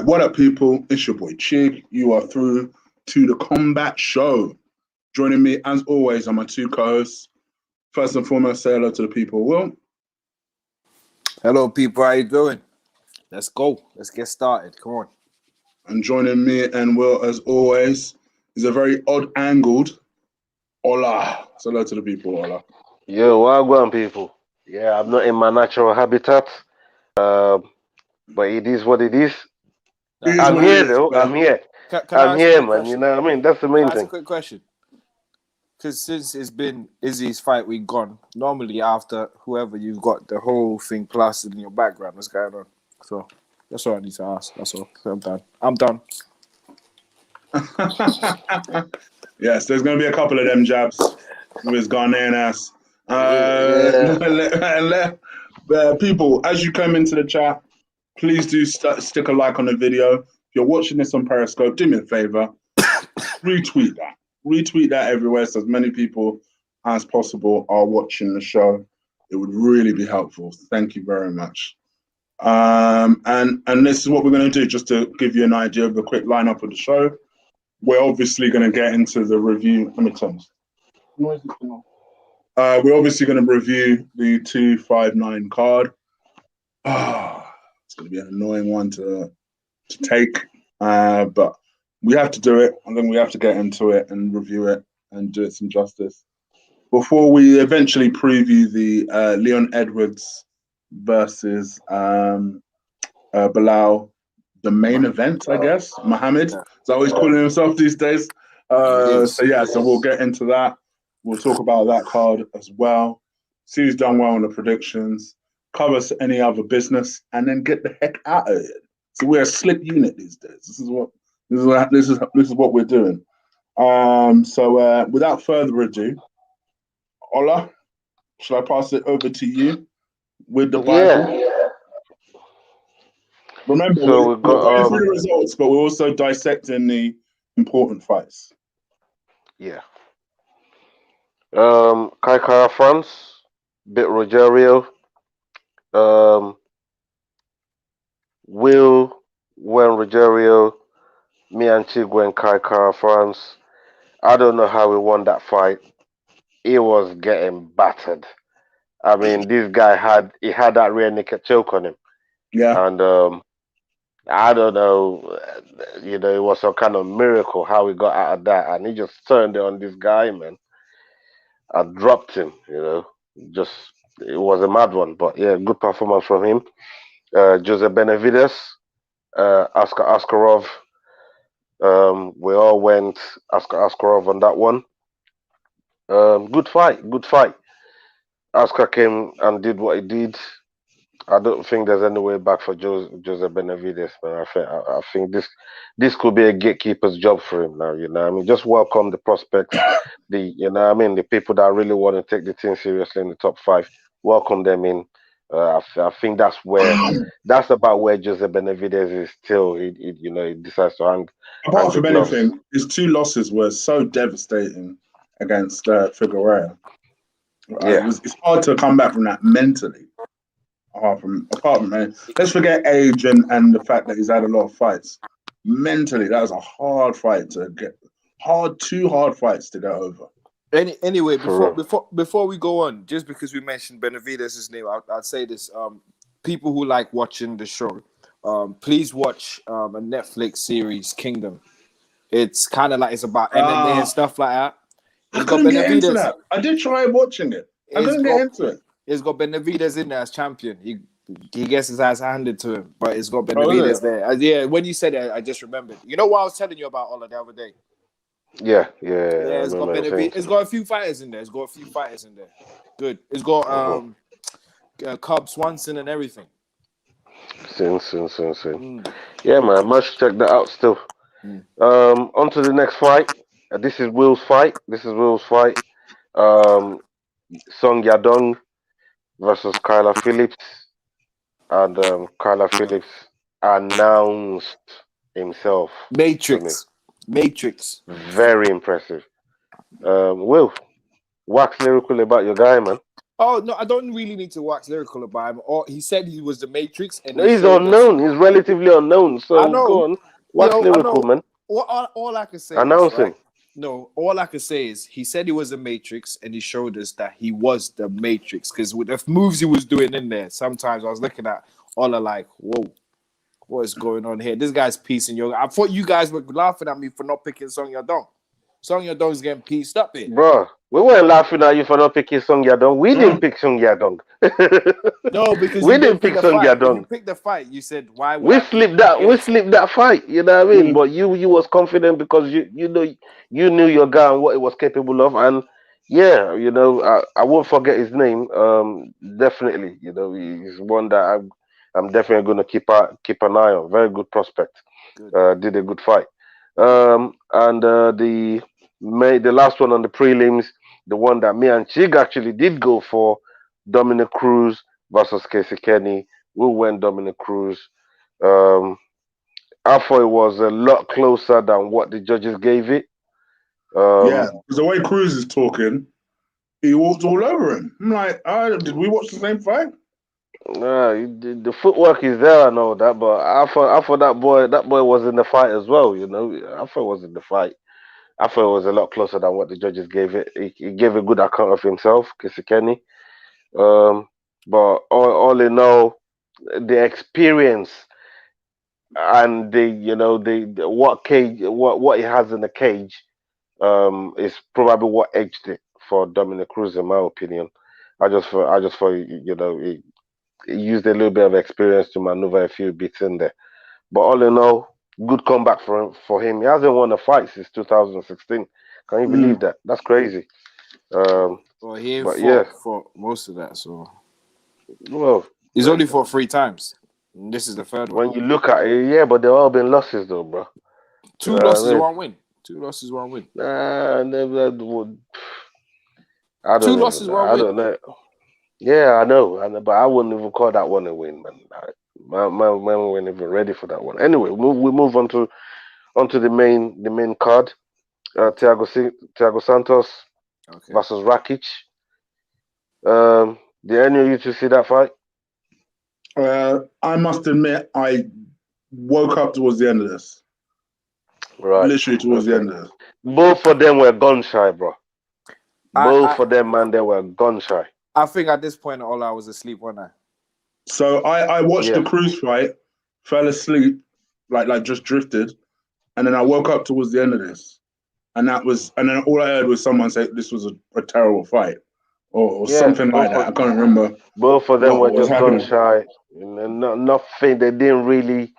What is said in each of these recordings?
what up, people? It's your boy Chig. You are through to the Combat Show. Joining me, as always, are my two co-hosts. First and foremost, say hello to the people. Will. Hello, people. How you doing? Let's go. Let's get started. Come on. And joining me and Will, as always, is a very odd-angled Ola. Say hello to the people, Ola. Yo, wagwan people. Yeah, I'm not in my natural habitat, but it is what it is. I'm here though. Man. I'm here. Can I'm here, man. question? You know what I mean? That's the main Can I ask a thing. quick question? Because since it's been Izzy's fight week gone, normally after whoever you've got the whole thing plastered in your background, what's going on? So that's all I need to ask. That's all. So I'm done. Yes, there's going to be a couple of them jabs with his Ghanaian ass. People, as you come into the chat, please do stick a like on the video. If you're watching this on Periscope, do me a favor, retweet that. Retweet that everywhere so as many people as possible are watching the show. It would really be helpful. Thank you very much. And this is what we're going to do, just to give you an idea of the quick lineup of the show. We're obviously going to get into the review. Let me turn this. We're obviously going to review the 259 card. It's going to be an annoying one to take, but we have to do it. I think we have to get into it and review it and do it some justice before we eventually preview the Leon Edwards versus Belal, the main event, I guess. Mohammed is always calling himself these days. So we'll get into that. We'll talk about that card as well. See who's done well on the predictions. Cover any other business, and then get the heck out of it. So we're a slick unit these days. This is what we're doing. So without further ado, Ola, shall I pass it over to you with the Bible? Yeah. Remember, So we're going through the results, but we're also dissecting the important fights. Yeah. Kai Kara France, Bit Rogerio, Will, Wen Rogerio, me and Chigwen Kai Kara France. I don't know how we won that fight. He was getting battered. I mean, this guy had that rear naked choke on him. Yeah. And I don't know, it was some kind of miracle how he got out of that, and he just turned it on this guy, man. I dropped him, just it was a mad one, but yeah, good performance from him. Jose Benavides, Askar Askarov, we all went Askar Askarov on that one. Good fight. Askar came and did what he did. I don't think there's any way back for Jose Benavides, man. I think this could be a gatekeeper's job for him now. I mean, just welcome the prospects, the people that really want to take the team seriously in the top 5. Welcome them in. I think that's about where Jose Benavides is still. He decides to hang. Apart from anything, his 2 losses were so devastating against Figueroa. It's hard to come back from that mentally. Apart from let's forget age and the fact that he's had a lot of fights. Mentally, that was a hard fight to get. Two hard fights to get over. Anyway, before we go on, just because we mentioned Benavides' name, I'd say this: people who like watching the show, please watch a Netflix series, Kingdom. It's kind of like it's about MMA and stuff like that. I couldn't get into that. I did try watching it. I couldn't get into it. It's got Benavides in there as champion. He gets his ass handed to him, but it's got Benavides there. When you said it, I just remembered. You know what I was telling you about Ola the other day? Yeah. It's got Benavides. It's got a few fighters in there. Good. It's got Cub Swanson and everything. Sin. Yeah, man. Must check that out still. On to the next fight. This is Will's fight. Song Yadong versus Kyla Phillips, and Kyla Phillips announced himself. Matrix. Very impressive. Will, wax lyrical about your guy, man. Oh no, I don't really need to wax lyrical about him. Or he said he was the Matrix, and No, he he's showed us. unknown. He's relatively unknown. I So go know, on. Wax I lyrical, know. man. All I can say is Announce right. him. No, all I can say is he said he was the Matrix, and he showed us that he was the Matrix. Because with the moves he was doing in there, sometimes I was looking at all like, whoa, what is going on here? This guy's piecing yoga. I thought you guys were laughing at me for not picking Song Yadong. Song Yadong's getting pieced up here. Bro, we weren't laughing at you for not picking Song Yadong. We didn't No. pick Song Yadong. No, because We you didn't didn't pick pick the Song fight. When you Yadong. picked the fight, you said, "Why would We I pick slipped him that. We against?" slipped that fight. You know what I mean? Mm. But you was confident because you know you knew your guy and what he was capable of. And yeah, I won't forget his name. Definitely, he's one that I'm definitely going to keep an eye on. Very good prospect. Good. Did a good fight. And the last one on the prelims, the one that me and Chig actually did go for, Dominic Cruz versus Casey Kenny. We went Dominic Cruz. Um, I thought it was a lot closer than what the judges gave it. Yeah, Um, because the way Cruz is talking, he walked all over him. I'm like, did we watch the same fight? the footwork is there and all that, but I thought that boy was in the fight as well. I thought it was in the fight. I thought it was a lot closer than what the judges gave it. He gave a good account of himself, Kisikeni. Um, but all in all, the experience and the what he has in the cage is probably what edged it for Dominic Cruz, in my opinion. I just thought he used a little bit of experience to maneuver a few bits in there. But all in all, good comeback for him. He hasn't won a fight since 2016. Can you Mm. believe that? That's crazy. Um, Well, he ain't but yeah, fought most of that, so well, he's only fought 3 times. And this is the third one. when you look at it, yeah, but they've all been losses though, bro. You Two know what losses, I mean? one win. 2 losses, one win. Nah, I Two don't even losses, know. one I win. don't know. Yeah, I know, but I wouldn't even call that one a win, man. Man weren't even ready for that one. Anyway, we move onto the main card. Thiago Santos Okay. versus Rakic. Did any of you two see that fight? I must admit, I woke up towards the end of this. Right. Literally towards the Okay. end of this. Both of them were gun shy, bro. I Both of them, man, they were gun shy. I think at this point, all I was asleep one night. So I watched the Yeah. Cruz fight, fell asleep, like just drifted, and then I woke up towards the end of this, and then all I heard was someone say this was a terrible fight, or Yeah. something like that. I can't remember Both of them what were was just gun happening. shy. Nothing. They didn't really,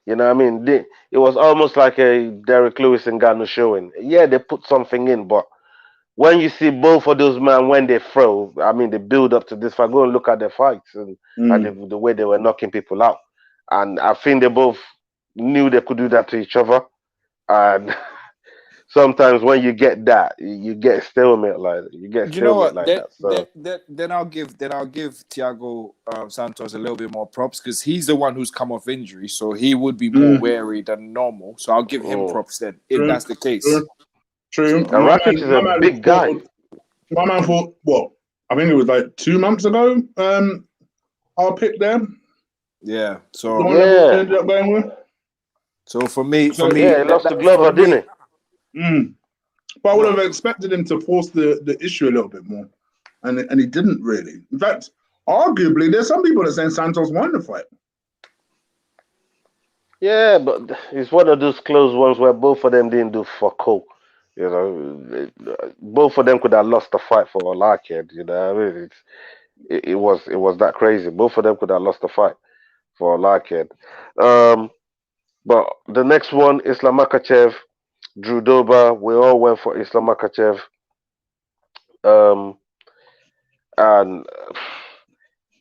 you know what I mean? It was almost like a Derek Lewis and Gano showing. Yeah, they put something in, but when you see both of those men when they throw, I mean, they build up to this fight. Go and look at their fights and Mm. the way they were knocking people out. And I think they both knew they could do that to each other. And sometimes when you get that, you get stalemate like that. You get You know stalemate what? like that. So Then I'll give Thiago Santos a little bit more props because he's the one who's come off injury, so he would be more Mm. wary than normal. So I'll give him mm. props then, if True, that's the case. true, true. So And Rakic is a big guy. My man fought what? I think it was like 2 months ago. Our pick there, yeah. the So one that we Yeah. ended up going with. for me, So Yeah, he lost to Glover, for me, didn't mm. But I would no. have expected him to force the issue a little bit more, and he didn't really. In fact, arguably, there's some people that saying Santos won the fight. he? Yeah, but it's one of those close ones where both of them didn't do fuck all. Both of them could have lost the fight for all I cared. You know what I mean? It was that crazy. Both of them could have lost the fight for all I cared. Um, but the next one, Islam Makachev, Drew Dober. We all went for Islam Makachev. Um, and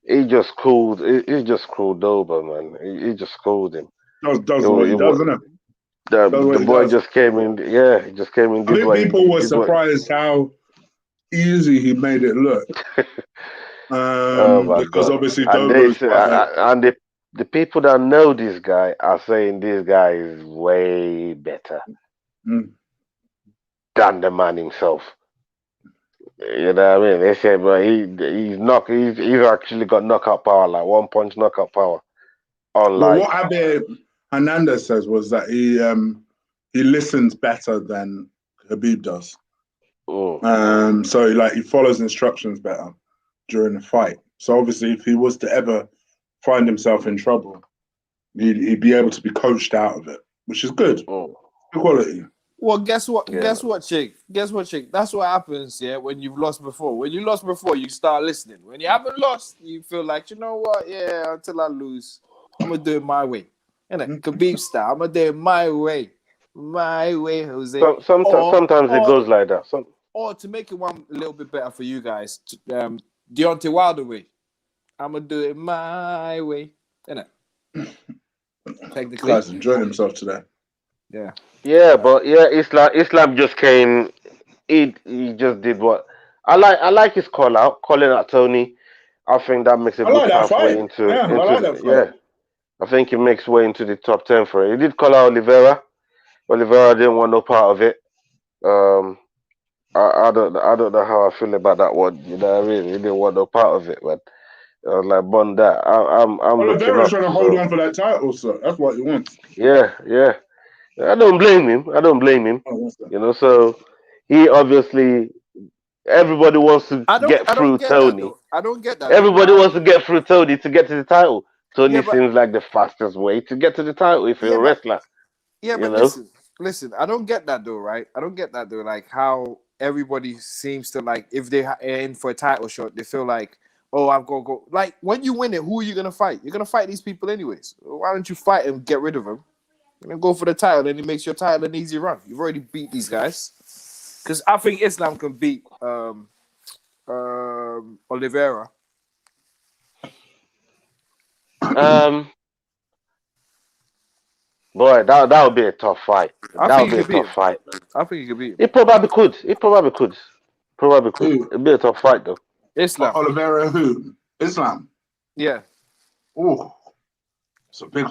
he just cooled. He just cooled Dober, man. He just cooled him. Does It, wa- what he it, does, wa- isn't it? Does the what he boy does. just came in. Yeah, he just came in. I Did think what he people were did. What? surprised how easy he made it look. Oh my Because god! obviously And Dober they is say, quite a and the people that know this guy are saying this guy is way better mm, than the man himself. You know what I mean? They said, but he's actually got knockout power, like 1 punch knockout power. Well, what Unlike, Abe Hernandez says was that he listens better than Habib does. So like he follows instructions better during the fight. So obviously, if he was to ever find himself in trouble, he'd be able to be coached out of it, which is good. Good quality. Well, guess what? Yeah. Guess what, chick? Guess what, chick? That's what happens, yeah, when you've lost before. When you lost before, you start listening. When you haven't lost, you feel like, you know what? Yeah, until I lose, I'm going to do it my way. And Khabib style, I'm going to do it my way. My way, Jose. Sometimes it goes like that. Or to make it one a little bit better for you guys, Deontay Wilder way. I'm going to do it my way. Innit? Technically. Guys enjoying himself today. Yeah. Yeah, but yeah, Islam just came. He just did what I like his calling out Tony. I think that makes a good pathway into I like that fight. I think he makes way into the top 10 for it. He did call out Oliveira. Oliveira didn't want no part of it. I don't know how I feel about that one. You know what I mean? He didn't want no part of it, but I was like, bond that. I'm Oliveira's trying to hold on for that title, so that's what he wants. Yeah. I don't blame him. You know, so he obviously everybody wants to get through Tony. I don't get that. Everybody wants to get through Tony to get to the title. Tony seems like the fastest way to get to the title if you're a wrestler. Yeah, but listen, I don't get that though, right? I don't get that though. Like how everybody seems to like if they are in for a title shot, they feel like, oh, I've got to go. Like when you win it, who are you gonna fight? You're gonna fight these people anyways. Why don't you fight and get rid of them? And then go for the title, and it makes your title an easy run. You've already beat these guys. Because I think Islam can beat Oliveira. Boy, that would be a tough fight. That would be a tough fight. I think he could beat him. It probably could. It'd be a tough fight though. Islam. Oliveira who? Islam. Yeah. Oh.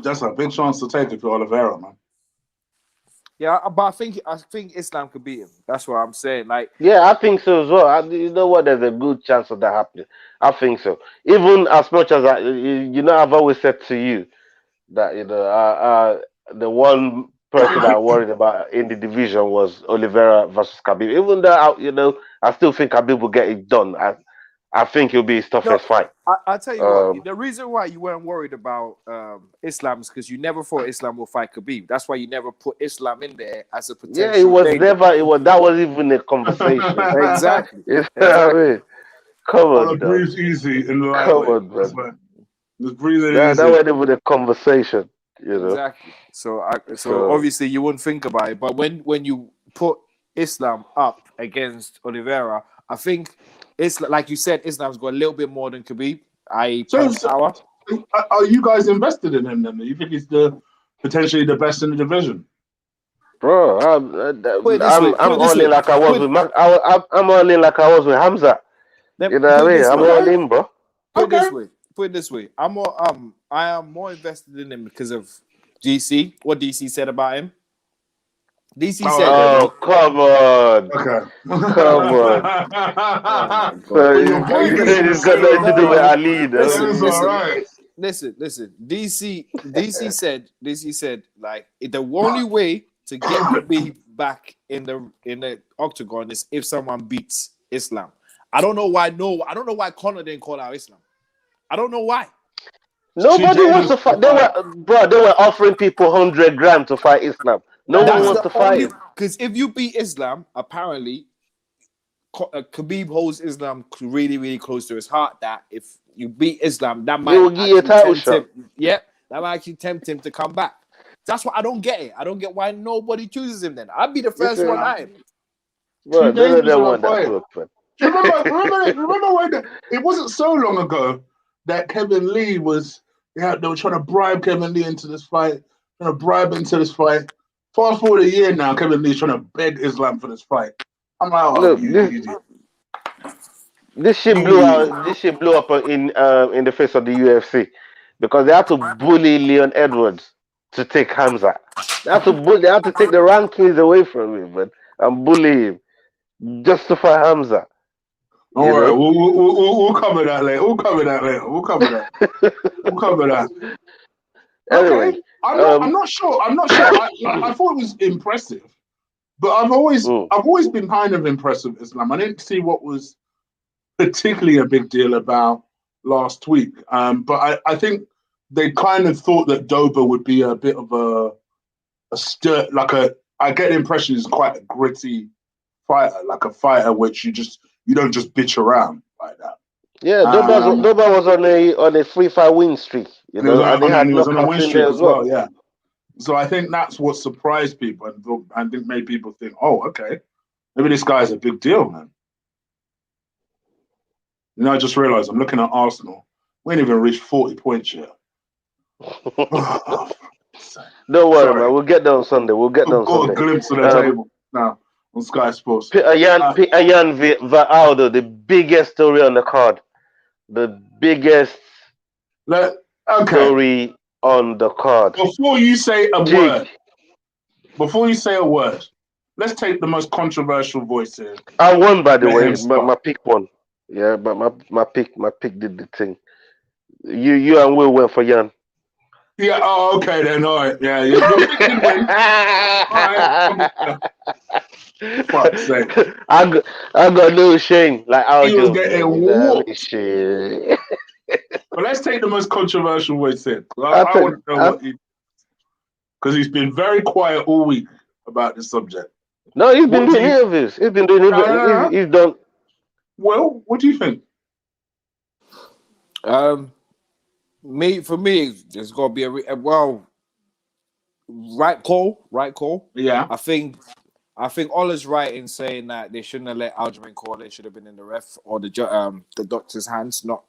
That's a big chance to take it for Oliveira, man. Yeah, but I think Islam could beat him. That's what I'm saying. Like, yeah, I think so as well. You know what? There's a good chance of that happening. I think so. Even as much as I've always said to you that the one person I worried about in the division was Oliveira versus Khabib. Even though I still think Khabib will get it done. I think it'll be his toughest fight. I'll tell you what. The reason why you weren't worried about Islam is because you never thought Islam will fight Khabib. That's why you never put Islam in there as a potential. Yeah, it was never. That was even a conversation. Exactly. You know what I mean? Come on, breathe easy in the light. Come on, man. Just breathe easy. That wasn't even a conversation. You know. Exactly. So obviously you wouldn't think about it, but when you put Islam up against Oliveira, I think it's like you said, Islam's got a little bit more than Khabib. Are you guys invested in him then? You think he's potentially the best in the division? Bro, I'm all in like I was with I'm all in like I was with Hamza. You know what I mean? I'm all in, bro. Put it this way. I am more invested in him because of DC. What DC said about him. DC said. Oh, come on. Okay. Come on. It's got nothing to do with Ali, though. Listen. DC said, like, the only way to get Khabib back in the octagon is if someone beats Islam. I don't know why Conor didn't call out Islam. I don't know why. Nobody wants to fight. They were offering people $100,000 to fight Islam. No one wants to fight him. Because if you beat Islam, apparently, Khabib holds Islam really, really close to his heart. That if you beat Islam, that might give you a title shot. Yeah, that might actually tempt him to come back. That's what I don't get it. I don't get why nobody chooses him then. I'd be the first one at him. Bro, remember when it wasn't so long ago that Kevin Lee was, they were trying to bribe Kevin Lee into this fight, Fast forward a year now, Kevin Lee's trying to beg Islam for this fight. I'm like, look, this shit blew out. This shit blew up in the face of the UFC because they had to bully Leon Edwards to take Hamza. They had to take the rankings away from him, and bully him just to fight Hamza. All right, we'll cover that later. We'll cover that. We'll cover that. Anyway, Okay, I'm not sure. I thought it was impressive, but I've always been kind of impressed with Islam. I didn't see what was particularly a big deal about last week. But I think they kind of thought that Doba would be a bit of I get the impression he's quite a gritty fighter, like a fighter which you don't just bitch around like that. Yeah, Doba was on a 3-5 win streak, and he was on a win streak as well. Yeah, so I think that's what surprised people and think made people think, oh, okay, maybe this guy's a big deal, man. I just realised I'm looking at Arsenal. We ain't even reached 40 points yet. Don't worry, man. We'll get there on Sunday. A glimpse of the table now on Sky Sports. Ayan Valdo, the biggest story on the card. The biggest story on the card. Before you say a word, let's take the most controversial voice here. I won, by the way. My pick won. Yeah, but my pick did the thing. You and Will went for Yan. Yeah. Oh, okay then. All right. Yeah. Your pick did win. All right. Fuck's sake. I got no shame. Like he was getting whooped. Shit. But let's take the most controversial voice here. I want to know because he's been very quiet all week about this subject. No, he's been doing any of this. He's been doing it. He's done. Well, what do you think? For me, there's got to be right call. Yeah, I think Ola's right in saying that they shouldn't have let Aljamain call. It should have been in the ref or the doctor's hands, not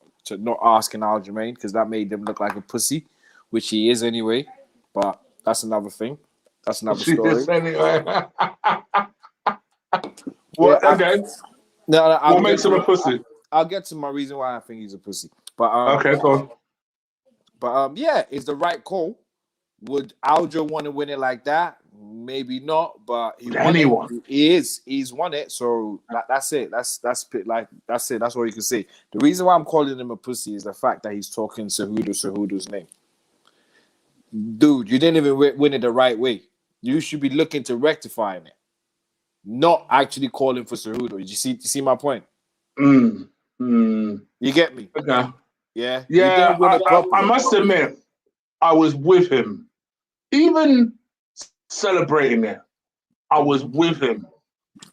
asking Aljamain, because that made him look like a pussy, which he is anyway. But that's another thing. That's another story. Anyway. What? Yeah, okay. No, what makes him a pussy? I'll get to my reason why I think he's a pussy. But okay, go on. But yeah, it's the right call. Would Aljo want to win it like that? Maybe not, but he won it. He's won it. So that's it. That's it. That's all you can say. The reason why I'm calling him a pussy is the fact that he's talking Cejudo's name. Dude, you didn't even win it the right way. You should be looking to rectifying it, not actually calling for Cejudo. You see my point? You get me? Okay. Yeah. Yeah. I must admit, I was with him. Even celebrating it, I was with him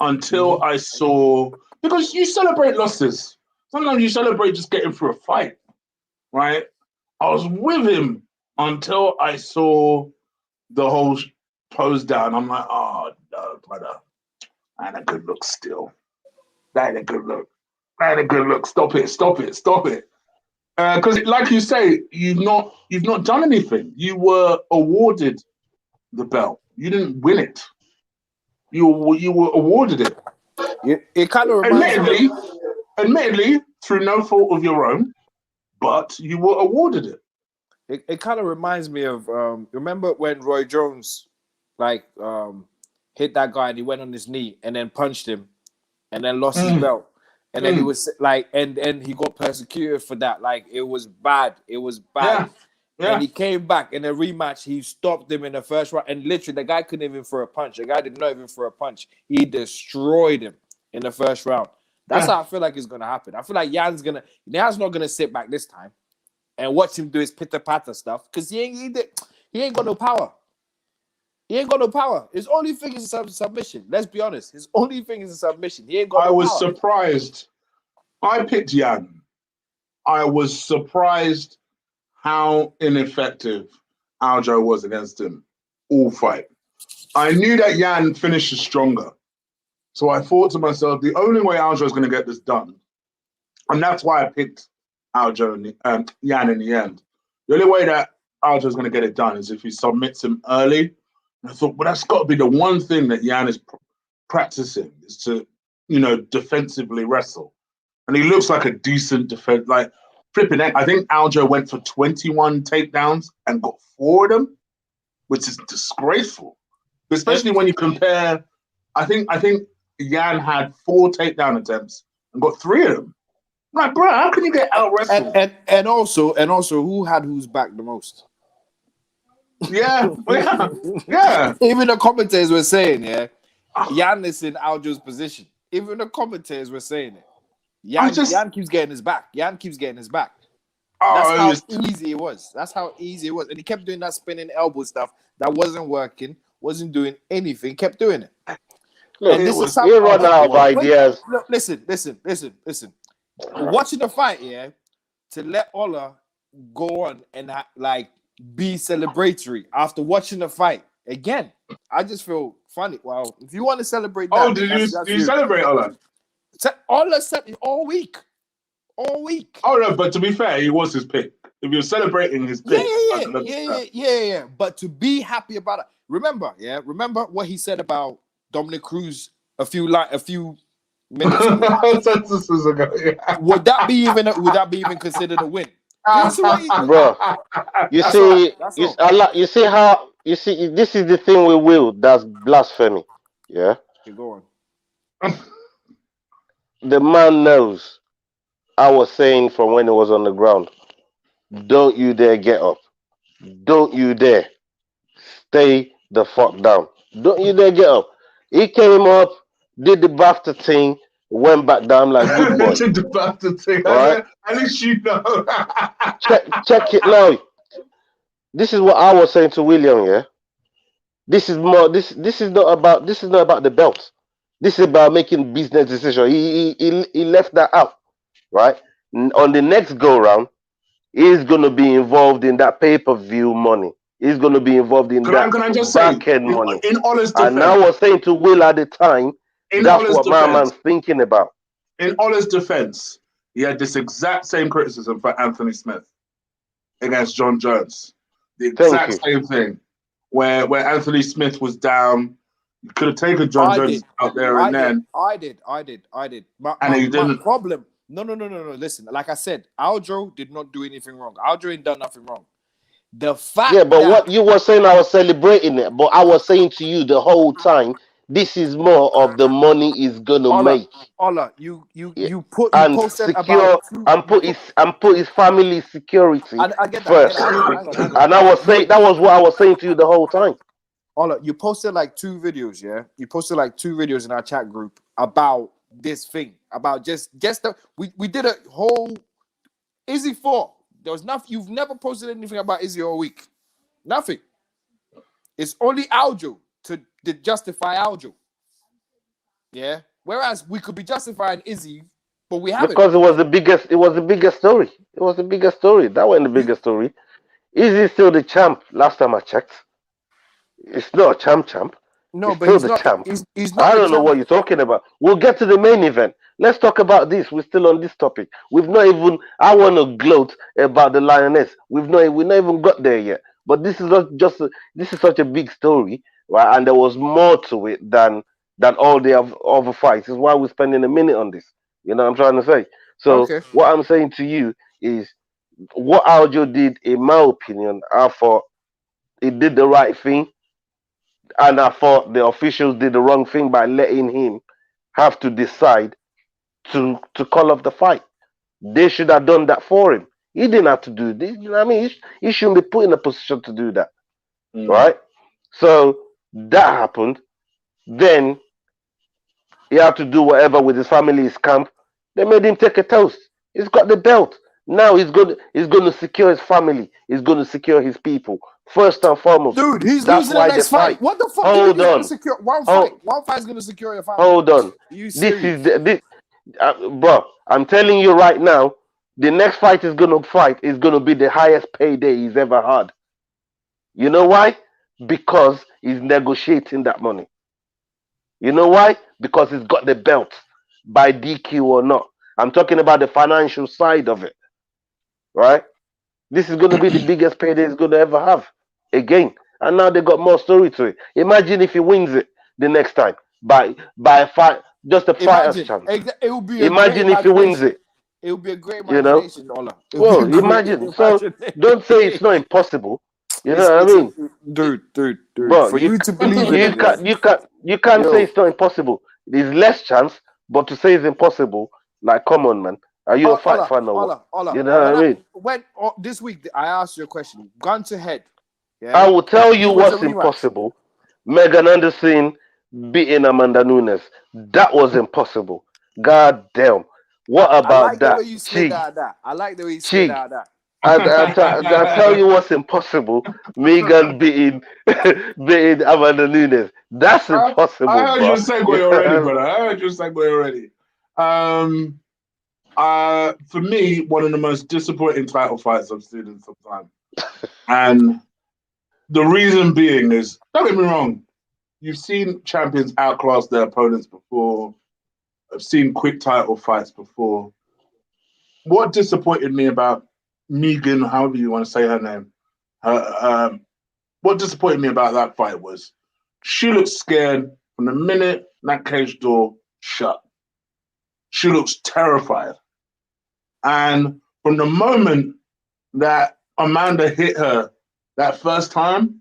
until I saw, because you celebrate losses. Sometimes you celebrate just getting through a fight, right? I was with him until I saw the whole pose down. I'm like, oh no, brother. That ain't a good look still. That ain't a good look. Stop it. Because like you say, you've not done anything. You were awarded the belt. You didn't win it. You were awarded it. It kind of admittedly, through no fault of your own, but you were awarded it. It kind of reminds me of remember when Roy Jones hit that guy and he went on his knee and then punched him and then lost his belt. And then he was like, and he got persecuted for that. Like, it was bad. Yeah. And he came back in a rematch. He stopped him in the first round. And literally, the guy couldn't even throw a punch. The guy did not even throw a punch. He destroyed him in the first round. That's how I feel like it's going to happen. I feel like Jan's not going to sit back this time and watch him do his pitter-patter stuff, because he ain't got no power. He ain't got no power. His only thing is a submission. Let's be honest. His only thing is a submission. He ain't got no power. I was surprised. I picked Jan. I was surprised how ineffective Aljo was against him all fight. I knew that Jan finishes stronger. So I thought to myself, the only way Aljo is going to get this done, and that's why I picked Aljo and Jan in the end. The only way that Aljo is going to get it done is if he submits him early. And I thought, well, that's got to be the one thing that Jan is practicing, is to, defensively wrestle. And he looks like a decent defense. Like, flipping it, I think Aljo went for 21 takedowns and got 4 of them, which is disgraceful. Especially when you compare, I think Jan had 4 takedown attempts and got 3 of them. I'm like, bro, how can you get out wrestled? And also, who had whose back the most? Yeah. Yeah. Even the commentators were saying, Jan is in Aljo's position. Even the commentators were saying it. Jan keeps getting his back. That's how easy it was. And he kept doing that spinning elbow stuff that wasn't working, wasn't doing anything, kept doing it. Look, and he run out of ideas. Look, listen. Watching the fight, to let Ola go on and be celebratory after watching the fight again, I just feel funny. Well, if you want to celebrate that, did you celebrate Ola? Ola said it all week. Oh no, but to be fair, he was his pick. If you're celebrating his pick, yeah. But to be happy about it, remember what he said about Dominic Cruz a few minutes ago. Sentences ago, yeah. Would that be even considered a win? Bro, you see how this is the thing with Will. That's blasphemy. Yeah. Okay, go on. The man knows. I was saying from when he was on the ground, don't you dare get up. Don't you dare. Stay the fuck down. Don't you dare get up. He came up, did the BAFTA thing, went back down like good boy. Did the BAFTA thing. Right? At least you know. check it now. This is what I was saying to William, yeah? This is not about the belt. This is about making business decisions. He left that out. Right? On the next go round, he's going to be involved in that pay-per-view money. He's going to be involved in back-end money. In Ola's defense, and I was saying to Will at the time, that's what my man's thinking about. In Ola's defense, he had this exact same criticism for Anthony Smith against John Jones. The exact same thing. Where Anthony Smith was down, you could have taken John Jones out there I did. And he didn't. My problem. No. Listen, like I said, Aljo did not do anything wrong. Aljo ain't done nothing wrong. The fact. Yeah, but what you were saying, I was celebrating it. But I was saying to you the whole time, this is more of the money he's gonna make. Ola, you put and secure and put his family security first. And I was saying that was what I was saying to you the whole time. Ola, you posted like 2 videos, yeah. You posted like 2 videos in our chat group about this thing, about just we did a whole Izzy 4. There was nothing. You've never posted anything about Izzy all week. Nothing. It's only Aljo to justify Aljo. Yeah. Whereas we could be justifying Izzy, but we haven't. Because it was the biggest story. It was the biggest story. That wasn't the biggest story. Izzy's still the champ. Last time I checked, it's not a champ. No, he's but still he's the not, champ. He's not. I don't know what you're talking about. We'll get to the main event. Let's talk about this. We're still on this topic. We've not even. I want to gloat about the Lioness. We've not even got there yet. But this is not just. This is such a big story, right? And there was more to it than all the other fights. This is why we're spending a minute on this. You know what I'm trying to say? So what I'm saying to you is, what Aljo did, in my opinion, I thought he did the right thing. And I thought the officials did the wrong thing by letting him have to decide to call off the fight. They should have done that for him. He didn't have to do this. You know what I mean? He shouldn't be put in a position to do that. Right? So that happened. Then he had to do whatever with his family, his camp. They made him take a toast. He's got the belt. Now he's going to secure his family. He's going to secure his people. First and foremost. Dude, he's losing the next fight. What the fuck? Hold on. Secure one fight. One fight's going to secure your family. Hold on. Bro, I'm telling you right now, the next fight is going to be the highest payday he's ever had. You know why? Because he's negotiating that money. You know why? Because he's got the belt, by DQ or not. I'm talking about the financial side of it. Right? This is going to be the biggest payday he's going to ever have. Again. And now they got more story to it. Imagine if he wins it the next time by a fight, just a fighter's chance. It will be imagine if he wins it. It will be a great imagination, Ola. Well, imagine. So don't say it's not impossible. You know what I mean? Dude. But for you to believe you can't say it's not impossible. There's less chance, but to say it's impossible Like, come on, man. Are you a fight fan or what? You know what I mean? This week, I asked you a question. Gun to head. Yeah? I will tell you what's impossible. Megan Anderson beating Amanda Nunes. That was impossible. God damn. What about I like that? The way you slid out of that. I like the way you slid out of that. I'll tell you what's impossible. Megan beating Amanda Nunes. That's impossible. I heard bro. your segue already, brother. I heard your segue already. For me, one of the most disappointing title fights I've seen in some time. And the reason being is, don't get me wrong, you've seen champions outclass their opponents before. I've seen quick title fights before. What disappointed me about Megan, however you want to say her name, what disappointed me about that fight was she looked scared from the minute that cage door shut. She looks terrified. And from the moment that Amanda hit her that first time,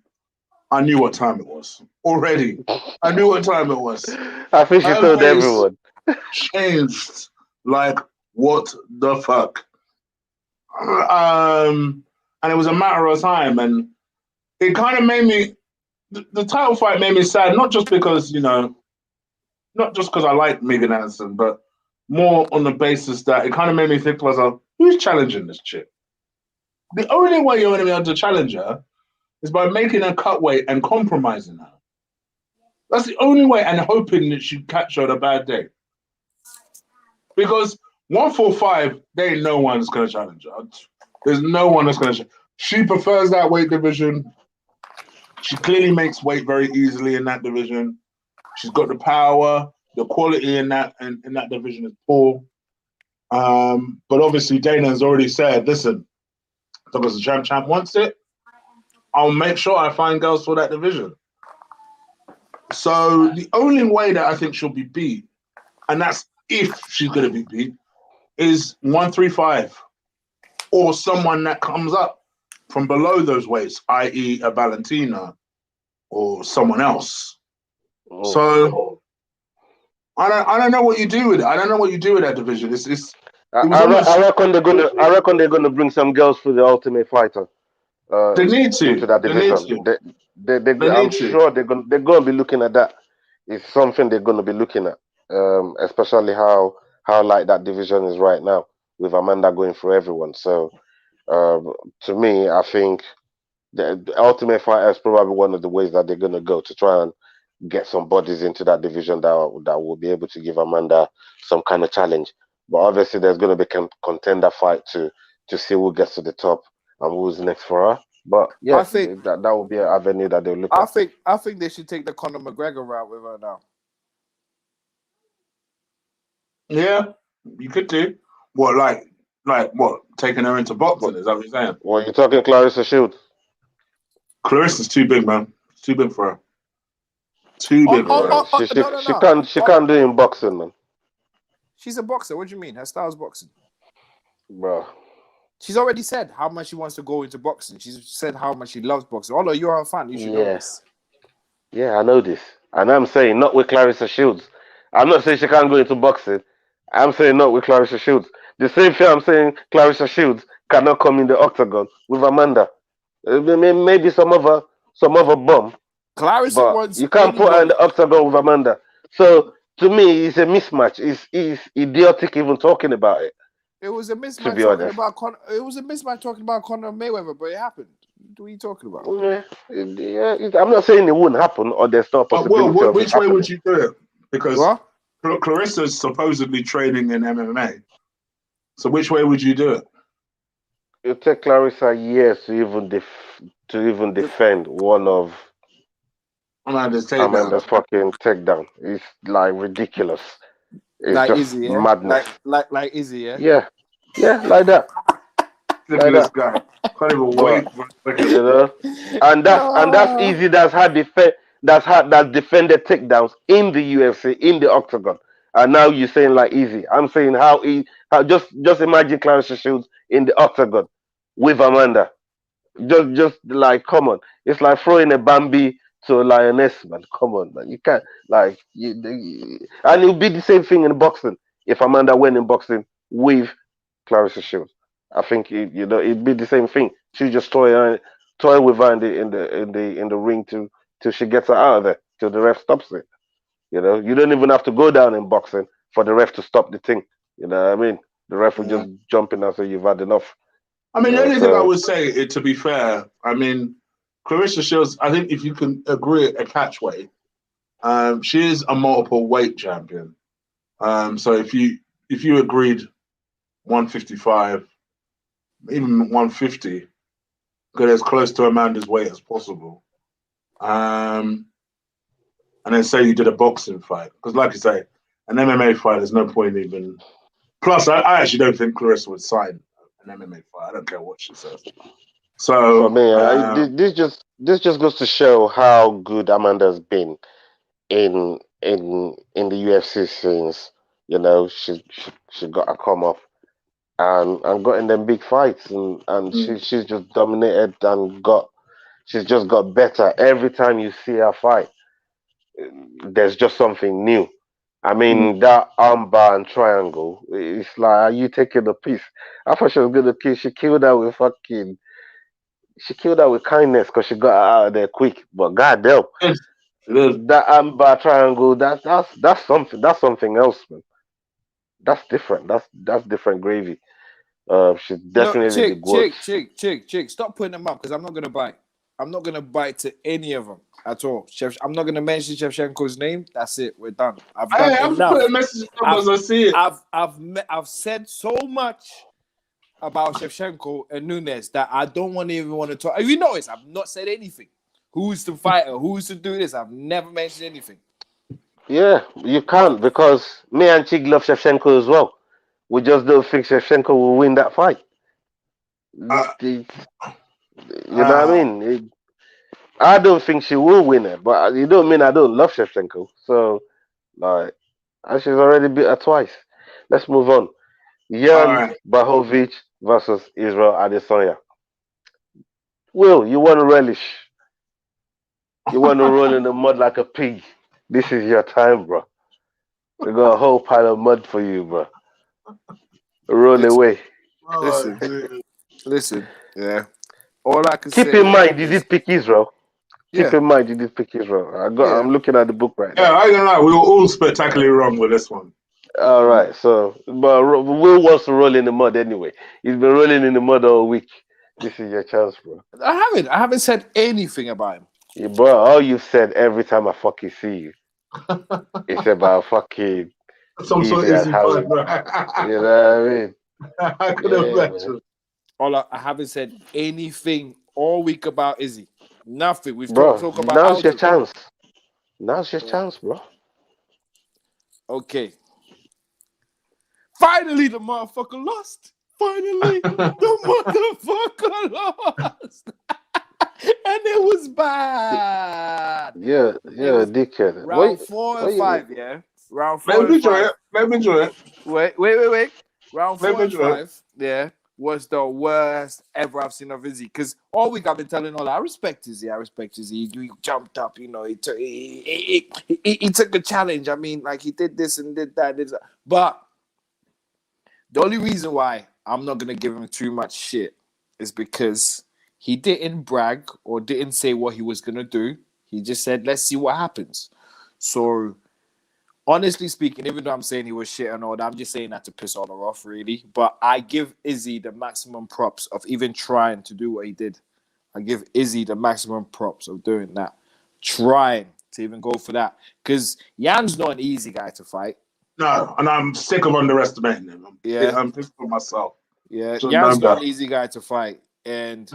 I knew what time it was already. I knew what time it was. I think she told everyone. Changed. Like, what the fuck? And it was a matter of time. And it kind of made me, the title fight made me sad, not just because, not just because I like Megan Anderson, but more on the basis that it kind of made me think to myself, who's challenging this chick? The only way you're going to be able to challenge her is by making her cut weight and compromising her. That's the only way, and hoping that she catch her on a bad day. Because 145, there ain't no one that's going to challenge her. There's no one that's going to. She prefers that weight division. She clearly makes weight very easily in that division. She's got the power. The quality in that division is poor. But obviously, Dana has already said, listen, because the champ wants it, I'll make sure I find girls for that division. So the only way that I think she'll be beat, and that's if she's going to be beat, is 135 or someone that comes up from below those weights, i.e. a Valentina or someone else. Oh. So I don't know what you do with it. I don't know what you do with that division. I reckon they're gonna bring some girls for the Ultimate Fighter. They need to into that division. I'm sure they're gonna be looking at that. It's something they're gonna be looking at, especially how light that division is right now with Amanda going through everyone. So, to me, I think the Ultimate Fighter is probably one of the ways that they're gonna go to try and get some bodies into that division that will be able to give Amanda some kind of challenge. But obviously, there's going to be a contender fight to see who gets to the top and who's next for her. But yeah, I think that will be an avenue that they'll look at. I think they should take the Conor McGregor route with her now. Yeah, you could do. What, like what? Taking her into boxing? Is that what you're saying? Well, you're talking Clarissa Shields. Clarissa's too big, man. It's too big for her. Too big for her. She can't do in boxing, man. She's a boxer. What do you mean? Her style's boxing. Bro. She's already said how much she wants to go into boxing. She's said how much she loves boxing. Although you're a fan, you should know this. Yeah, I know this. And I'm saying not with Clarissa Shields. I'm not saying she can't go into boxing. I'm saying not with Clarissa Shields. The same thing I'm saying Clarissa Shields cannot come in the octagon with Amanda. Maybe some other bum. Clarissa wants. You can't put her in the octagon with Amanda. So to me, it's a mismatch. It's idiotic even talking about it. It was a mismatch talking about it was a mismatch talking about Conor Mayweather, but it happened. What are you talking about? Yeah, I'm not saying it wouldn't happen or there's no possibility. Well, which way would you do it? Because Clarissa's supposedly training in MMA. So which way would you do it? It take Clarissa years to even defend one of Amanda's fucking takedown. It's like ridiculous. It's like just Izzy, yeah? madness. Like Izzy, yeah? Yeah, like that. Look at this guy. Can't even wait. You know? And that's Izzy that's defended takedowns in the UFC, in the octagon. And now you're saying like Izzy. I'm saying how just imagine Clarissa Shields in the octagon with Amanda. Just like, come on. It's like throwing a Bambi to a lioness, man. Come on, man. You can't, and it'll be the same thing in boxing. if Amanda went in boxing with Clarissa Shields. I think it'd be the same thing. She just toy with her in the ring till she gets her out of there, till the ref stops it. You don't even have to go down in boxing for the ref to stop the thing. You know what I mean? The ref will Yeah. just jump in and say you've had enough. I mean, the only thing I So would say, to be fair, I mean, Clarissa Shields, I think if you can agree a catchweight, she is a multiple weight champion. So if you agreed 155, even 150, get as close to Amanda's weight as possible. And then say you did a boxing fight. Because like you say, an MMA fight, there's no point even. Plus, I actually don't think Clarissa would sign an MMA fight. I don't care what she says. for So, me, this just goes to show how good Amanda's been in the UFC since she got a come up and got in them big fights and she's just dominated and she's just got better every time you see her fight. There's just something new. I mean, that armbar and triangle, it's like, are you taking the piece? I thought she was gonna kill. She killed her with kindness because she got her out of there quick. But goddamn, it is. that armbar triangle, that's something. That's something else, man. That's different. That's different gravy. She's No, definitely the goat. chick. Stop putting them up because I'm not gonna bite. I'm not gonna bite to any of them at all. I'm not gonna mention Shevchenko's name. That's it. We're done. I've done I'm just enough. putting messages up as I see it. I've said so much about Shevchenko and Nunes that I don't even want to talk. If you notice, I've not said anything. Who's the fighter? Who's to do this? I've never mentioned anything. Yeah, you can't because me and Chig love Shevchenko as well. We just don't think Shevchenko will win that fight. Uh, You know what I mean? I don't think she will win it, but you don't mean I don't love Shevchenko. So, like, and she's already beat her twice. Let's move on. all Jan right. Bahovic versus Israel Adesanya. Will, you want to relish? You want to roll in the mud like a pig? This is your time, bro. We got a whole pile of mud for you, bro. Roll Listen, away. Oh, dude. listen. Yeah. All I can Keep say in mind, you is, did pick Israel. Keep yeah, in mind, you did pick Israel. yeah. I'm looking at the book right Yeah, now. I ain't gonna lie, we were all spectacularly wrong with this one. All right, so but Will wants to roll in the mud anyway. He's been rolling in the mud all week. This is your chance, bro. I haven't said anything about him. Yeah, bro, all you've said every time I fucking see you is about fucking Some sort Izzy of and easy Harry. fun, bro. You know what I mean? I could Yeah, man. imagine. I haven't said anything all week about Izzy. Nothing. We've Bro, talk about now's your Aljo. chance. Now's your Yeah. chance, bro. Okay. Finally, the motherfucker lost. Finally, the motherfucker lost. And it was bad. You're a dickhead. Round 4 and 5, yeah. Round Let 4 me and enjoy 5. it. Let me enjoy it. Wait. Round Let 4 me and enjoy it. 5, yeah, was the worst ever I've seen of Izzy. Because all week I've been telling all, I respect Izzy. He jumped up, he took a challenge. I mean, like he did this and did that. But the only reason why I'm not gonna give him too much shit is because he didn't brag or didn't say what he was gonna do. He just said, "Let's see what happens." So, honestly speaking, even though I'm saying he was shit and all that, I'm just saying that to piss all her off, really. But I give Izzy the maximum props of even trying to do what he did. I give Izzy the maximum props of doing that, trying to even go for that. Because Jan's not an easy guy to fight. No, and I'm sick of underestimating him. Yeah. I'm pissed for myself. Yeah, Should have Jan's known not an better. easy guy to fight. And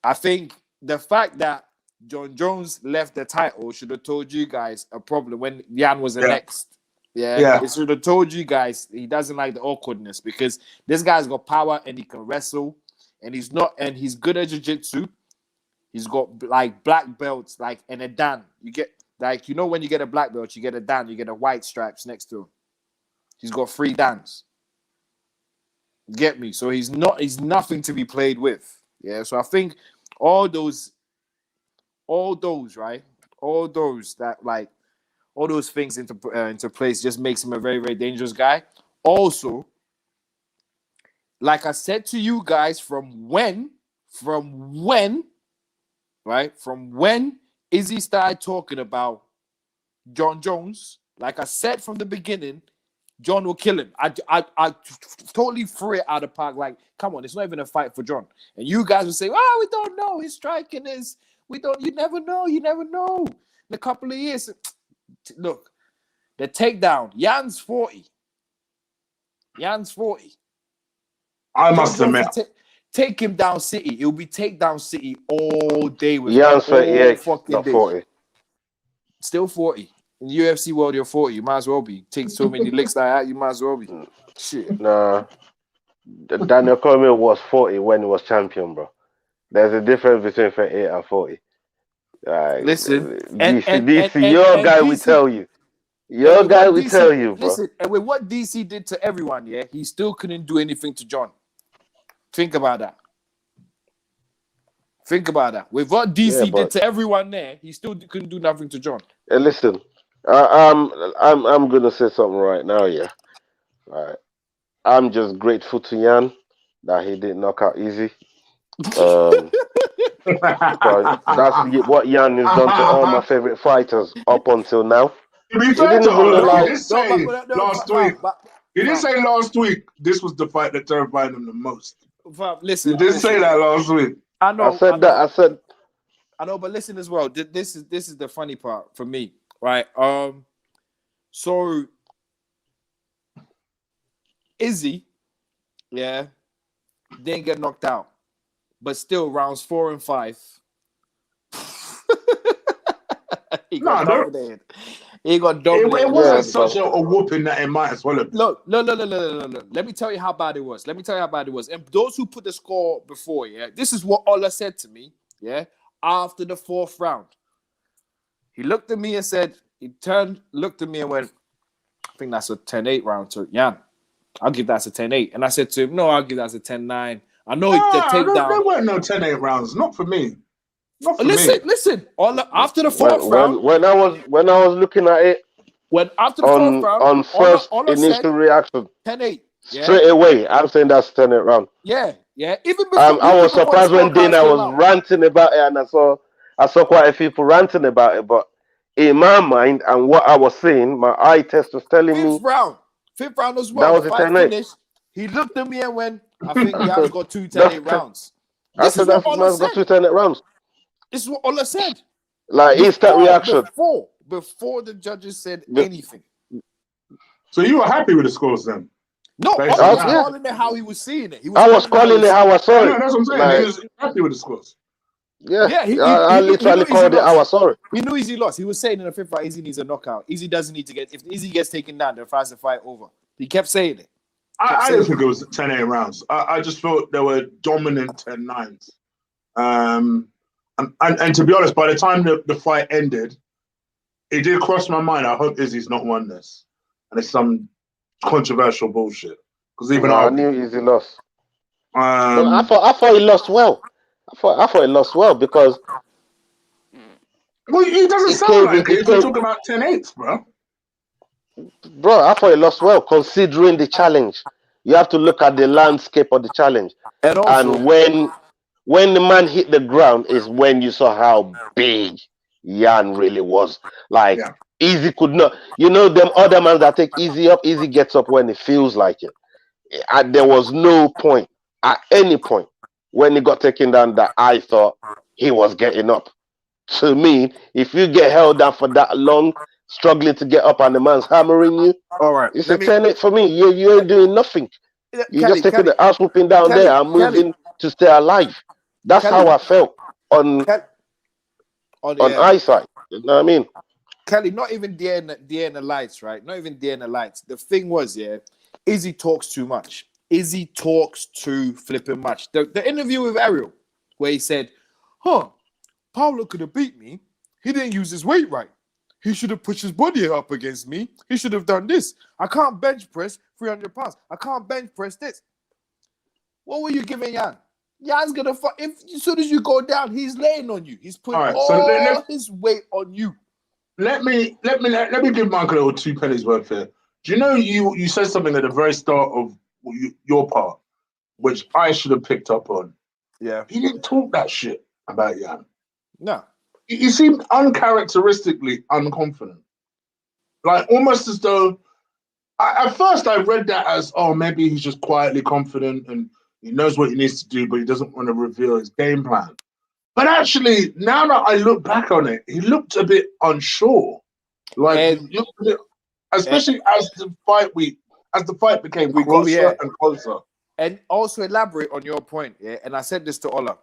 I think the fact that John Jones left the title should have told you guys a problem when Jan was the Yeah. next. Yeah, Yeah. it should have told you guys he doesn't like the awkwardness because this guy's got power and he can wrestle and he's good at jiu-jitsu. He's got like black belts, like and a dan. You get like when you get a black belt, you get a dan, you get a white stripes next to him. He's got 3 dans. Get me? So he's nothing to be played with. Yeah. So I think all those, right? All those that like all those things into place just makes him a very, very dangerous guy. Also, like I said to you guys, from when Izzy started talking about John Jones, like I said from the beginning, John will kill him. I totally threw it out of the park. Like, come on, it's not even a fight for John. And you guys will say, "Oh, we don't know. His striking is. We don't. You never know. You never know." In a couple of years, look, the takedown. Jan's 40. I must admit, take him down city. It will be takedown city all day with Jan's 38, fucking not day. 40. Still 40. In the UFC world, you're 40. You might as well be. Take so many licks like that, you might as well be. Shit. Nah. Daniel Cormier was 40 when he was champion, bro. There's a difference between 38 and 40. Listen, your guy will tell you. Your guy will tell you, bro. Listen, and with what DC did to everyone, yeah, he still couldn't do anything to John. Think about that. With what DC did to everyone there, he still couldn't do nothing to John. Hey, listen, I'm gonna say something right now, yeah. All right. I'm just grateful to Jan that he didn't knock out Easy. Because that's what Jan has done to all my favorite fighters up until now. To be fair, he didn't say last week. He didn't say last week this was the fight that terrified him the most. Listen, he didn't say that last week. I know. I know, but listen as well. This is the funny part for me, right? So Izzy, yeah, didn't get knocked out, but still rounds 4 and 5. He got dominated. It wasn't such a whooping that it might as well have. Look. Let me tell you how bad it was. And those who put the score before, yeah, this is what Ola said to me, yeah, after the 4th round. He looked at me and said, looked at me and went, I think that's a 10-8 round to Jan. I'll give that a 10-8. And I said to him, no, I'll give that a 10-9. I know the takedown. There weren't no 10-8 rounds, not for me. Listen. After the 4th round, when I was looking at it, after the 4th round, on first initial reaction, 10-8. Straight away, I'm saying that's 10-8 round. Yeah. Even before, I was surprised when Dana was ranting about it, and I saw quite a few people ranting about it. But in my mind and what I was seeing, my eye test was telling me 5th round as well. That was a 10-8. He looked at me and went, I think Jan's got 2 10-8 rounds. That's what Ola got 2 10-8 rounds. This is what Ola said. Like instant reaction. Before the judges said anything. So you were happy with the scores then? No, I was calling it how he was seeing it. I was calling it how I saw it. No, that's what I'm saying. He was happy with the scores. Yeah, I literally called it how I saw it. He knew Izzy lost. He was saying in the 5th fight, Izzy needs a knockout. Izzy doesn't need to get. If Izzy gets taken down, the fight's the fight over. He kept saying it. I didn't think it was 10-8 rounds. I just thought there were dominant 10-9s. And to be honest, by the time the fight ended, it did cross my mind. I hope Izzy's not won this, and it's some controversial bullshit. Because even I knew Izzy lost. I thought he lost well. I thought he lost well because. Well, he doesn't sound like it. You're talking about 10-8s, bro. Bro, I thought he lost well considering the challenge. You have to look at the landscape of the challenge, and when the man hit the ground is when you saw how big Jan really was. Like Izzy could not, them other men that take Izzy up, Izzy gets up when it feels like it. There was no point at any point when he got taken down that I thought he was getting up. To me, if you get held down for that long, struggling to get up and the man's hammering you, all right, it's a 10-8 for me. You ain't doing nothing. You're just taking the ass whooping down there and moving to stay alive. That's how I felt on eyesight. You know what I mean? Kelly, not even there in the lights, right? Not even there in the lights. The thing was, Izzy talks too much. Izzy talks too flipping much. The interview with Ariel, where he said, Paulo could have beat me. He didn't use his weight right. He should have pushed his body up against me. He should have done this. I can't bench press 300 pounds. I can't bench press this. What were you giving Jan? Jan's gonna fuck. As soon as you go down, he's laying on you. He's putting all his weight on you. Let me give Mark a little 2 pennies worth here. Do you know you said something at the very start of your part, which I should have picked up on. Yeah. He didn't talk that shit about Jan. No. He seemed uncharacteristically unconfident, like almost as though. At first, I read that as, oh, maybe he's just quietly confident and he knows what he needs to do, but he doesn't want to reveal his game plan. But actually, now that I look back on it, he looked a bit unsure. Like he And, looked a bit, especially as the fight became we go, closer and closer. And also elaborate on your point, yeah. And I said this to Ola.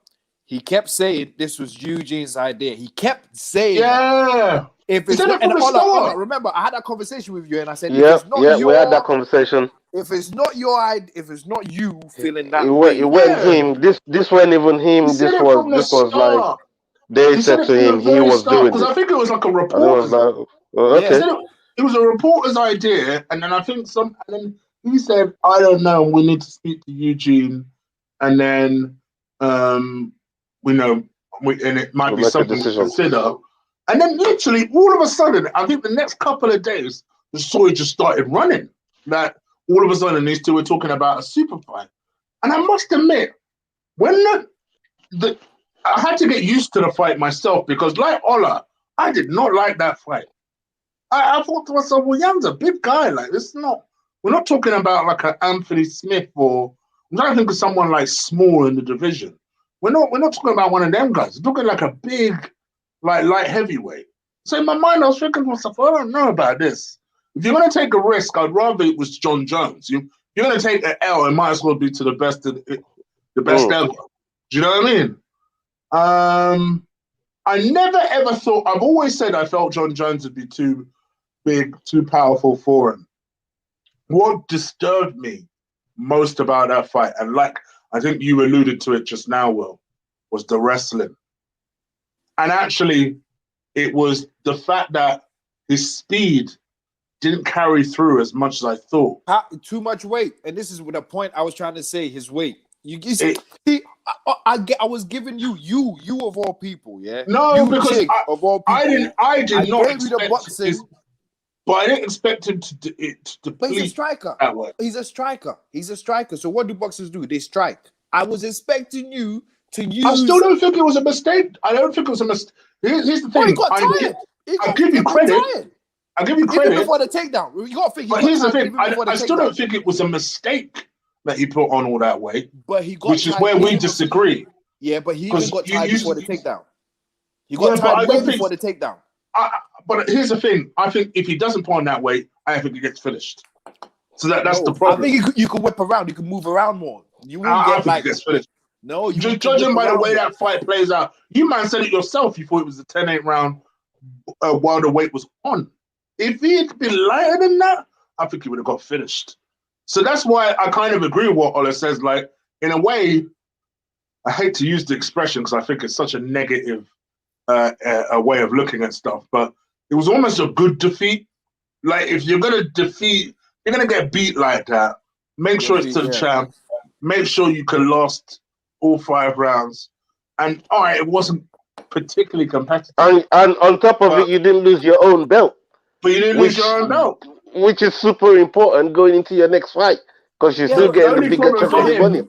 He kept saying this was Eugene's idea. He kept saying, yeah. If it's not, and Ola, remember, I had that conversation with you, and I said, we had that conversation. If it's not your idea, if it's not you feeling that way, it went him. This wasn't even him. This was like they said to him he was doing because I think it was like a report. Okay. It was a reporter's idea, and then I think and then he said, I don't know, we need to speak to Eugene, and then and it might be something to consider. And then literally all of a sudden, I think the next couple of days, the story just started running. That all of a sudden these two were talking about a super fight. And I must admit, when I had to get used to the fight myself, because like Ola, I did not like that fight. I thought to myself, well, Jan's a big guy. Like, we're not talking about like an Anthony Smith, or I'm trying to think of someone like small in the division. We're not talking about one of them guys. We're talking like a big, like light heavyweight. So in my mind, I was thinking to myself, I don't know about this. If you're going to take a risk, I'd rather it was John Jones. You're going to take an L, it might as well be to the best ever. Do you know what I mean? I never ever thought. I've always said I felt John Jones would be too big, too powerful for him. What disturbed me most about that fight, and like I think you alluded to it just now, Will, was the wrestling. And actually, it was the fact that his speed didn't carry through as much as I thought. Too much weight. And this is the point I was trying to say, his weight. I was giving you of all people, yeah? No, because of all people, I did not expect the boxing, but I didn't expect him to deplete. But he's a striker. That way. He's a striker. So what do boxers do? They strike. I was expecting you to use. I still don't think it was a mistake. I don't think it was a mistake. Here's the thing. He got tired. I'll give you credit. I'll give you credit. Even before the takedown. You got to think. But here's the thing. I still don't think it was a mistake that he put on all that weight. But he got which is where we disagree. Yeah, but he even got tired before the takedown. He got tired way before the takedown. But here's the thing. I think if he doesn't put on that weight, I think he gets finished. So that's the problem. I think you could whip around. You can move around more. You won't get like. He gets finished. No, you just judging by the way that fight plays out. You man said it yourself. You thought it was a 10-8 round while the weight was on. If he had been lighter than that, I think he would have got finished. So that's why I kind of agree with what Ola says. Like, in a way, I hate to use the expression because I think it's such a negative a way of looking at stuff, but it was almost a good defeat. Like, if you're going to get beat like that, make sure it's to the champ. Make sure you can last all 5 rounds. And, all right, it wasn't particularly competitive. And on top of it, you didn't lose your own belt. But you didn't lose your own belt. Which is super important going into your next fight, because you're still getting the bigger chunk of money.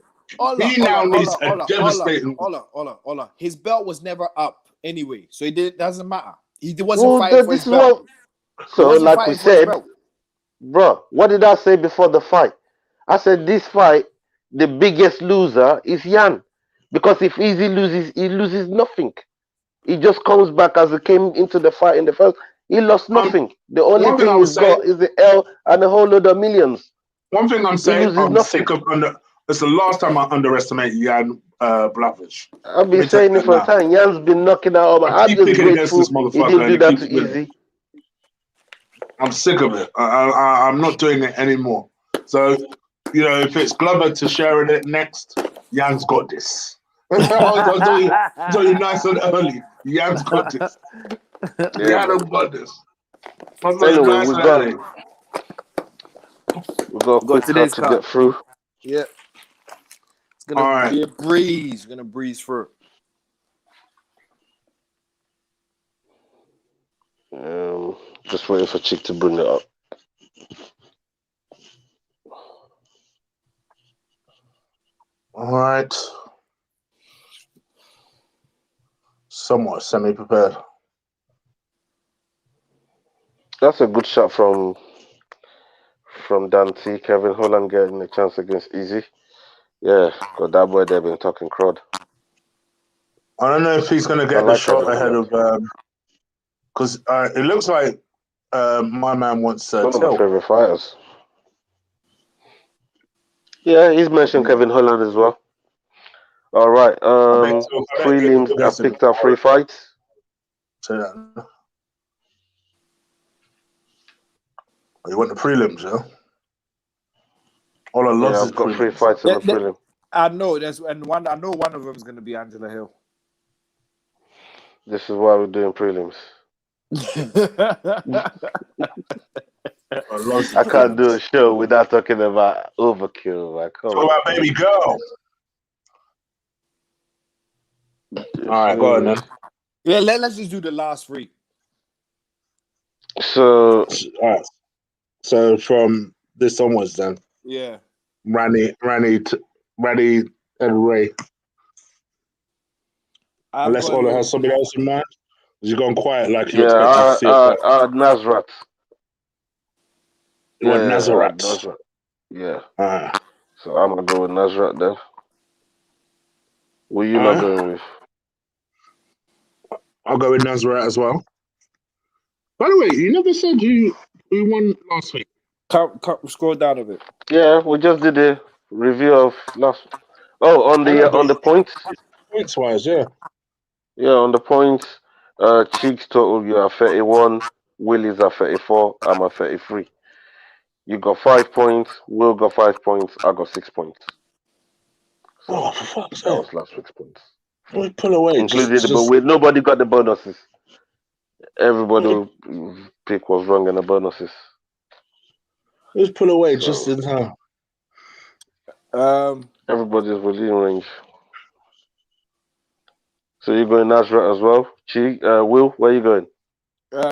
He now needs a devastating... Ola. His belt was never up anyway, so it doesn't matter. He wasn't fighting for his belt. So, like we said, bro, what did I say before the fight? I said this fight, the biggest loser is Jan. Because if Easy loses, he loses nothing. He just comes back as he came into the fight in the first. He lost nothing. The only thing he's got is the L and a whole load of millions. One thing I'm saying, I'm sick of it's the last time I underestimated Jan Blachowicz. I've been saying it for a time. Jan's been knocking out. I'm just grateful he didn't do that to Easy. I'm sick of it. I'm not doing it anymore. So, if it's Glover to share it next, Jan's got this. I'll tell you nice and early. Jan's got this. Jan's got this. Anyway, we've got a quick cut to get through. Yeah. It's going to be a breeze. Going to breeze through. Just waiting for Chick to bring it up. All right. Somewhat semi-prepared. That's a good shot from Dante. Kevin Holland getting a chance against Easy. Yeah, got that boy there been talking crud. I don't know if he's going to get the shot ahead of because it looks like my man wants one of my Till. favorite fighters. Yeah, he's mentioned Kevin Holland as well. All right. Prelims. I picked up 3 fights. You want the prelims, yeah? All I lost is I've got prelims. 3 fights in the prelim. I know I know one of them is going to be Angela Hill. This is why we're doing prelims. I can't do a show without talking about overkill. Like, talk about baby girl. All right, go on then. Yeah, let's just do the last 3. So, all right. So from this onwards, then. Yeah. Rani, and Ray. Unless Ola has somebody else in mind. You've gone quiet like you expect to see it. Nazrat. You want Nazareth? Yeah. So I'm gonna go with Nazrat then. Who you not going with? I'll go with Nazareth as well. By the way, you never said you won last week. Scroll down a bit. Yeah, we just did a review of last. Oh, on the points. Points wise, yeah. Yeah, on the points. Cheeks total you are 31. Willie's are 34. I'm at 33. You got 5 points. Will got 5 points. I got 6 points. So for fuck's sake. That was last week's points. We pull away. Included nobody got the bonuses. Everybody pick was wrong in the bonuses. Let's pull away just in time. Everybody's within range. So you're going Nazareth as well? Will, where are you going?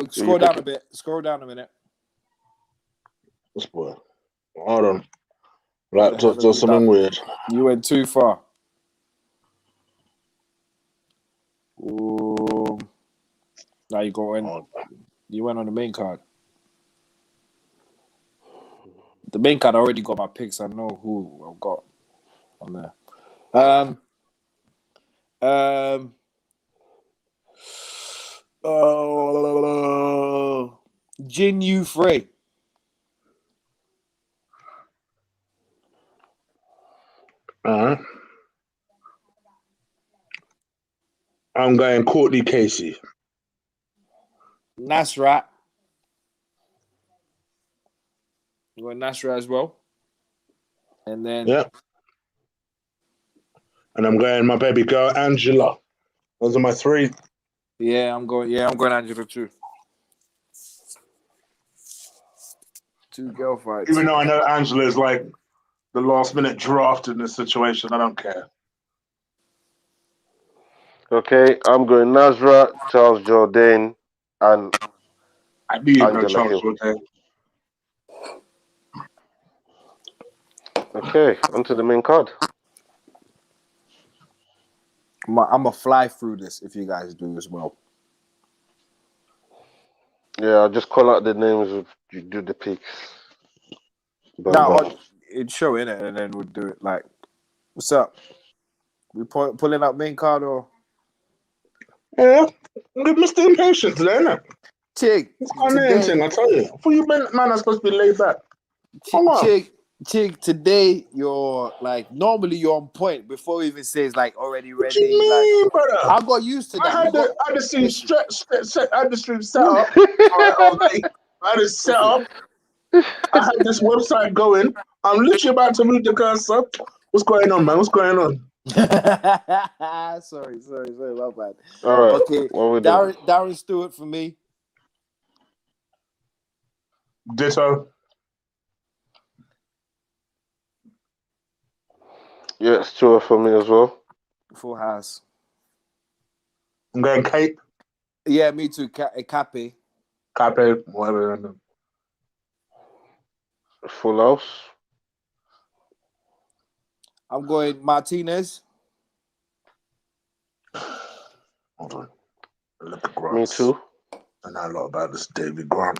Scroll down a bit. Scroll down a minute. This boy. Hold on. Laptop does something weird. You went too far. Ooh. Now you going. You went on the main card. The main card already got my picks. I know who I've got on there. Jin Yu Frey. I'm going Courtney Casey. Nasrat. You going Nasrat as well? And then and I'm going my baby girl Angela. Those are my 3. Yeah, I'm going Angela too. 2 girl fights. Even though I know Angela is like the last minute draft in this situation, I don't care. Okay, I'm going Nazra, Charles Jourdain, and I knew you'd go Angela Charles Hill. Jourdain. Okay, onto the main card. I'm gonna fly through this if you guys do as well. Yeah, I'll just call out the names if you do the picks. It's showing it, and then we'll do it. Like, what's up? We pulling up main card or? Yeah, I'm Mr. Impatient today, isn't it? Chig, it's my name thing. I tell you, for you man are supposed to be laid back. Chig, today you're like normally you're on point before he even says like already ready. What you mean, like, brother? I got used to that. I had the stream set up. I had it set up. I had this website going. I'm literally about to move the cursor. What's going on, man? What's going on? sorry, my bad. All right. Okay, Darren Stewart for me. Ditto. Yeah, Stewart for me as well. Full house. I'm going Cape. Yeah, me too. Cape, whatever. Full house. I'm going Martinez. Hold on. Look at Grant. Me too. I know a lot about this David Grant.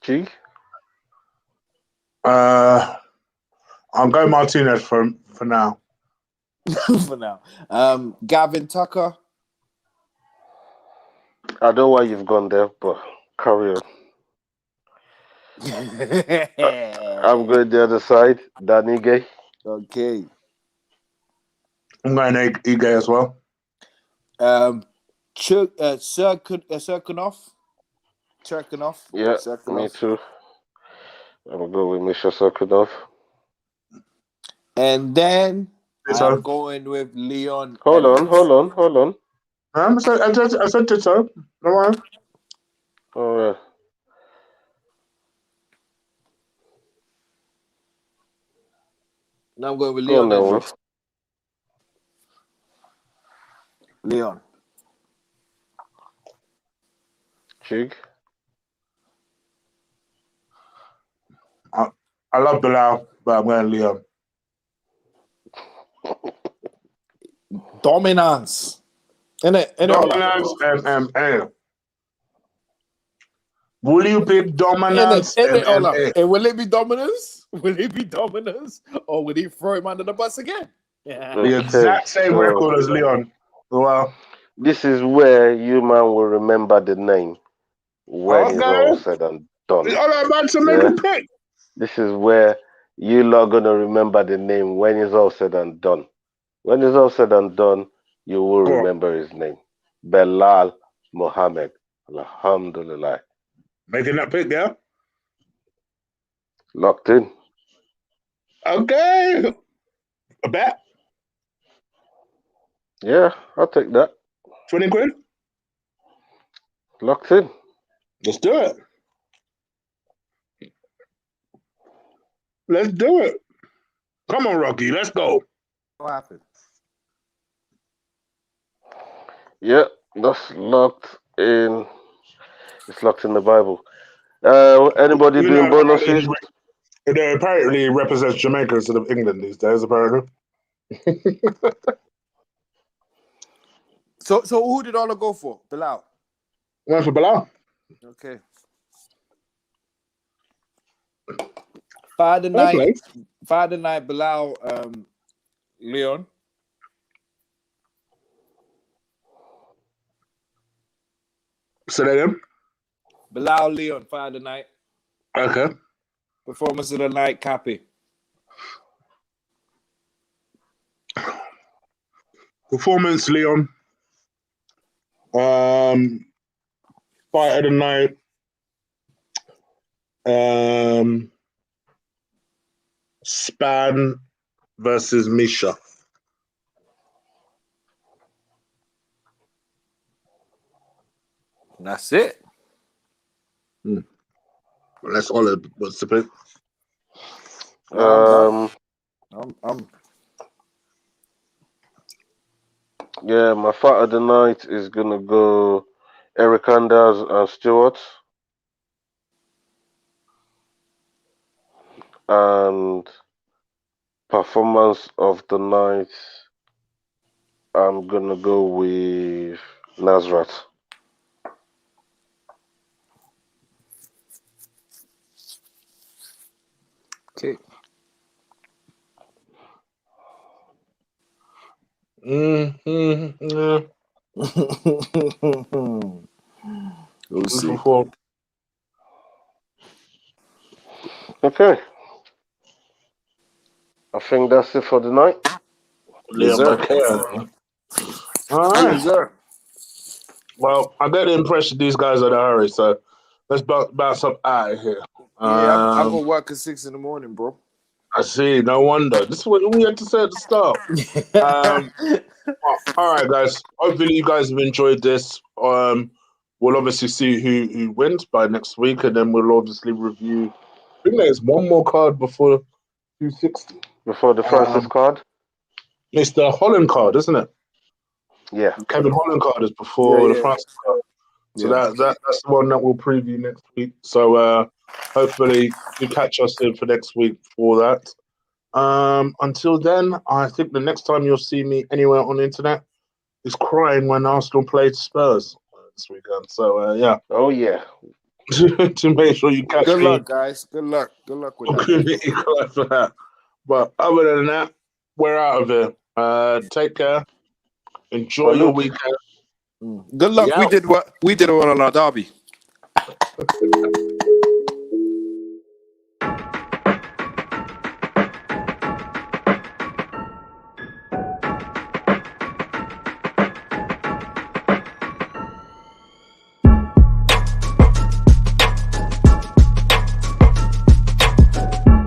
G. I'm going Martinez for now. For now. Gavin Tucker. I know why you've gone there, but carry on. I'm going the other side. Danny Gay. Okay. I'm going Ige as well. Serkinov. Yeah, me too. I'm going with Misha Sokunov. And then So, I'm going with Leon. Hold Edwards. on. I said it so. Don't worry. All right. Now I'm going with Go on Leon then, Edwards. Leon. Chig. I love Belal, but I'm going Leon. Dominance. Dominance MMA. Will you pick dominance MMA? And will it be dominance? Will it be dominance? Or will he throw him under the bus again? Yeah. The exact same so record as Leon. Well, this is where you man will remember the name when it's all okay. said and done. I'm about to make a pick. This is where you lot gonna remember the name when it's all said and done. When it's all said and done, you will remember his name. Belal Mohammed. Alhamdulillah. Making that pick, yeah? Locked in. Okay. A bet? Yeah, I'll take that. 20 quid? Locked in. Let's do it. Let's do it. Come on, Rocky. Let's go. What happened? Yeah, that's locked in. It's locked in the Bible. Anybody doing bonuses? It apparently represents Jamaica instead of England these days, apparently. So who did Ola go for? Belal. Went for Belal. Okay. Friday night, Belal, Leon. Say that again? Belal, Leon, Friday night. Okay. Performance of the night, Cappy. Performance, Leon. Fight of the night. Span versus Misha. That's it. That's all it was to pick. Yeah, my fight of the night is gonna go Eric Anders and Stewart. And performance of the night, I'm gonna go with Nazrat. Okay. Yeah. We'll see. Okay. I think that's it for the night. Yes, sir. All right. Yes, sir. Well, I get the impression these guys are in a hurry, so let's bounce up out of here. Yeah, I go work at 6 in.the morning, bro. I see. No wonder. This is what we had to say at the start. All right, guys. Hopefully, you guys have enjoyed this. We'll obviously see who wins by next week, and then we'll obviously review. I think there's one more card before 260. Before the Francis card? It's the Holland card, isn't it? Yeah. Kevin Holland card is before the Francis card. So that's the one that we'll preview next week. So hopefully you catch us in for next week for that. Until then, I think the next time you'll see me anywhere on the internet is crying when Arsenal played Spurs this weekend. So yeah. Oh yeah. To make sure you catch Good me. luck, guys. Good luck. Good luck with that. Community collab for that. But other than that, we're out of here. Take care. Enjoy your Salute. weekend. Good luck. We out. We did what on our derby.